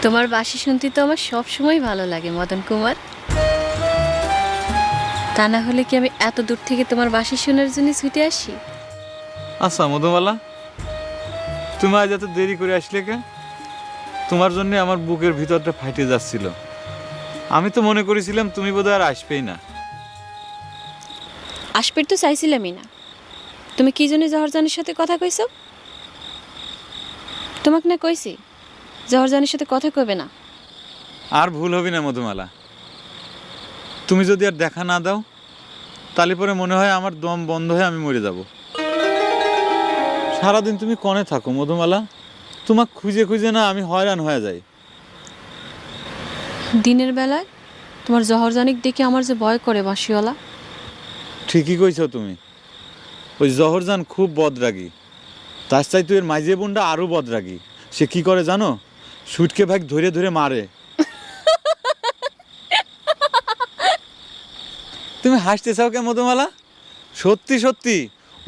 তোমার বাঁশি শুনতে তো আমার সব সময় ভালো লাগে মদন কুমার। তা না হলে কি আমি এত দূর থেকে তোমার বাঁশি শোনার জন্য ছুটে আসি? আচ্ছা মধুমালা, তুমি আজ এত দেরি করে আসলে কে? তোমার জন্য আমার বুকের ভিতরটা ফাটে যাচ্ছিল। আমি তো মনে করেছিলাম তুমি বোধহয় আর আসবেই না। আসবে তো চাইছিলামই না। তুমি কি জন্য জহরজানের সাথে কথা কইছো? তোমাকে না কইছি জহরজানের সাথে কথা কইবে না। আর ভুল হবে না মধুমালা, তুমি যদি আর দেখা না দাও তাহলে পরে মনে হয় আমার দম বন্ধ হয়ে আমি মরে যাব। সারাদিন তুমি কনে থাকো মধুমালা? তোমাকে খুঁজে খুঁজে না আমি হয়রান হয়ে যাই। দিনের বেলায় তোমার জহরজানিক দেখে আমার যে ভয় করে বাঁশিওয়ালা। ঠিকই কইছো তুমি, ওই জহরজান খুব বদরাগী। তার চাই তুই এর মাইজে বোনটা আরও বদরাগী। সে কি করে জানো? সুটকে ভাগ ধরে ধরে মারে। তুমি হাসতে চাও কে মধুমালা? সত্যি সত্যি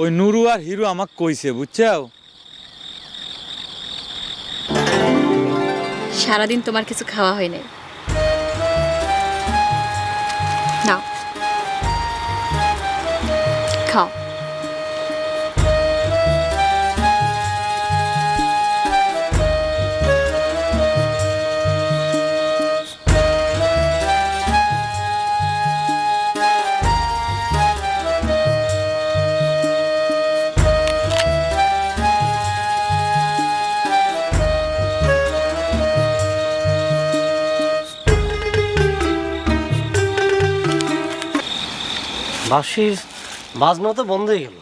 ওই নুরু আর হিরু আমাকে কইছে, বুঝছাও? সারাদিন তোমার কিছু খাওয়া হয় নাই, নাও খাও। বাঁশির বাজনা তো বন্ধ হয়ে গেল।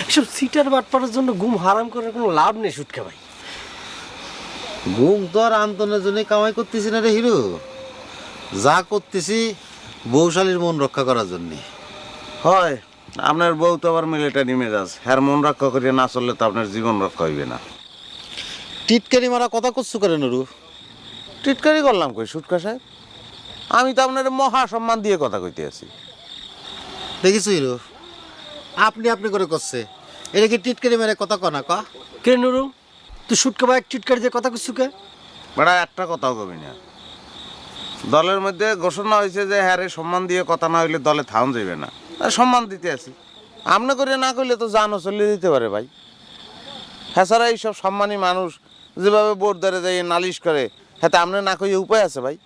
এসব সিটার বাটপাড়ার জন্য ঘুম হারাম করার কোনো লাভ নেই সুটকা ভাই। ঘুম তো আর আন্তনের জন্য কামাই করতেছি না রে হিরো, যা করতেছি বউশালীর মন রক্ষা করার জন্যে। হয়, আপনার বউ তো আবার মিলিটারি মেজাজ, হ্যার মন রক্ষা করিয়া না চললে তো আপনার জীবন রক্ষা হইবে না। টিটকারি মারা কথা করছো করে নুরু? টিটকারি করলাম কই সুটকা সাহেব? আমি তো আপনার মহা সম্মান দিয়ে কথা কইতে আছি। দেখিস হিরো, আপনি আপনি করে করছে, এটা কি টিটকারি মেরে কথা কনা ক? কে নুরু, তুই সুটকা ভাই টিটকারি দিয়ে কথা কইছু কে? বেড়া একটা কথাও কবি না। দলের মধ্যে ঘোষণা হয়েছে যে হ্যাঁ রে সম্মান দিয়ে কথা না হইলে দলে থাউন যাইবে না, আর সম্মান দিতে আছি। আপনি করে না করলে তো জানও চলে দিতে পারে ভাই। হ্যাঁ ছাড়া এইসব সম্মানী মানুষ যেভাবে বোর্ড ধরে যাই নালিশ করে, হ্যাঁ আপনি না কইয়ে উপায় আছে ভাই?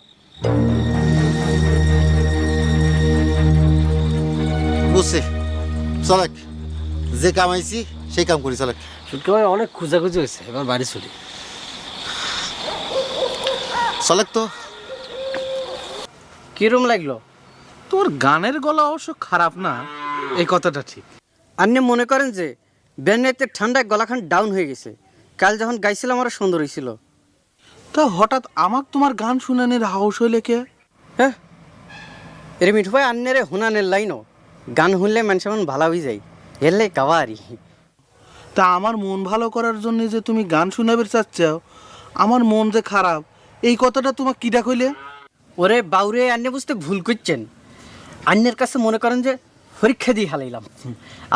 বুঝছি, চলেক যে কামাইছি সেই কাম করি, চলেক। সুটকা ভাই অনেক খোঁজাখুঁজি হয়েছে, এবার বাড়ি চলি। চলেক তো। কিরম লাগলো? তোর গানের গলা অবশ্য খারাপ না, এই কথাটা ঠিক। আপনি মনে করেন যে ব্যান্ডেতে ঠান্ডায় গলাখান ডাউন হয়ে গেছে? কাল যখন গাইছিলাম আরো সুন্দর হয়েছিল। তা হঠাৎ আমাকে তোমার গান শুনানির হাউস হইলে কে? হ্যাঁ, এর মিঠু ভাই আন্নারে হুনানের লাইনও গান শুনলে মানুষ মন ভালো হয়ে যায়, এলে কাবারি। তা আমার মন ভালো করার জন্য যে তুমি গান শুনাবে চাচ্ছাও, আমার মন যে খারাপ এই কথাটা তোমার কিডা কইলে? ওরে বাউরে, আন্নে বুঝতে ভুল করছেন। আন্নের কাছে মনে করেন যে পরীক্ষা দিয়ে হালাইলাম,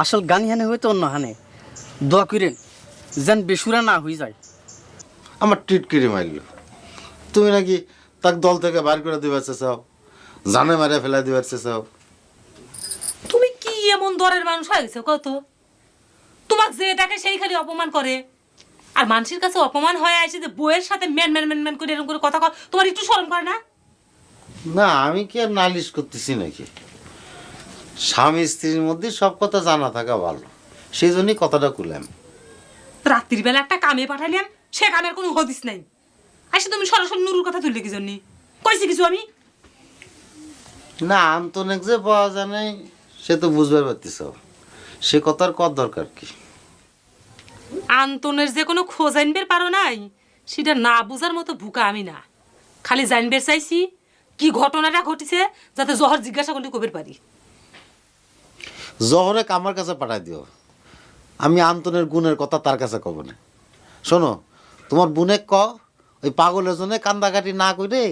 আসল গান হানে হয়তো অন্য হানে। দোয়া করেন যেন বেসুরা না হয়ে যায়। আমার টিটকারি মারল, তুমি নাকি তাক দল থেকে বার করে দিবার চাও, জানে মারে ফেলা দিবার চাও। তুমি কি এমন দরের মানুষ হয়ে গেছো কত? তোমাকে যে ডাকে সেই খালি অপমান করে, আর মানুষের কাছে অপমান হয়ে আসে যে বইয়ের সাথে ম্যান ম্যান ম্যান ম্যান করে এরকম করে কথা কয়, তোমার একটু শরম করে না? না, আমি কি আর নালিশ করতেছি নাকি? স্বামী স্ত্রীর মধ্যে সব কথা জানা থাকা ভালো, সেই জন্যই কথাটা কুলাম। রাত্রির বেলা একটা কামে পাঠাইলাম, সে কামের কোনো হদিস নাই, আসে তুমি সরাসরি নুরুর কথা তুললে কি জন্য? কইছি কিছু আমি? না, আন্তনিক যে পাওয়া যায় নাই সে তো বুঝবার পারতিস, সে কথার কত দরকার কি? আন্তনের যে কোনো খোঁজ আনবের পারো নাই, সেটা না বুঝার মতো ভুকা আমি না। খালি জানবের চাইছি কি ঘটনাটা ঘটিছে, যাতে জহর জিজ্ঞাসা করলে কবের পারি। জহরে আমার কাছে পাঠাই দিও, আমি আন্তনের গুণের কথা তার কাছে কব না। শোনো, তোমার বুনে ক ওই পাগলের জন্য কান্দাকাটি না করে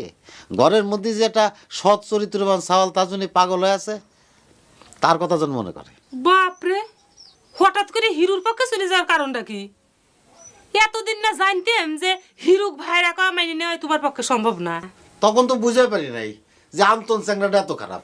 ঘরের মধ্যে যে একটা সৎ চরিত্রবান সাওয়াল তার জন্য পাগল হয়ে আছে, তার কথা যেন মনে করে। বাপরে, হঠাৎ করে হিরুর পক্ষে চলে যাওয়ার কারণটা কি? এতদিন না জানতাম যে হিরুক ভাইরা কা মেনে নেওয়া তোমার পক্ষে সম্ভব না। তখন তো বুঝতে পারি নাই যে আন্তন চ্যাংড়াটা এত খারাপ।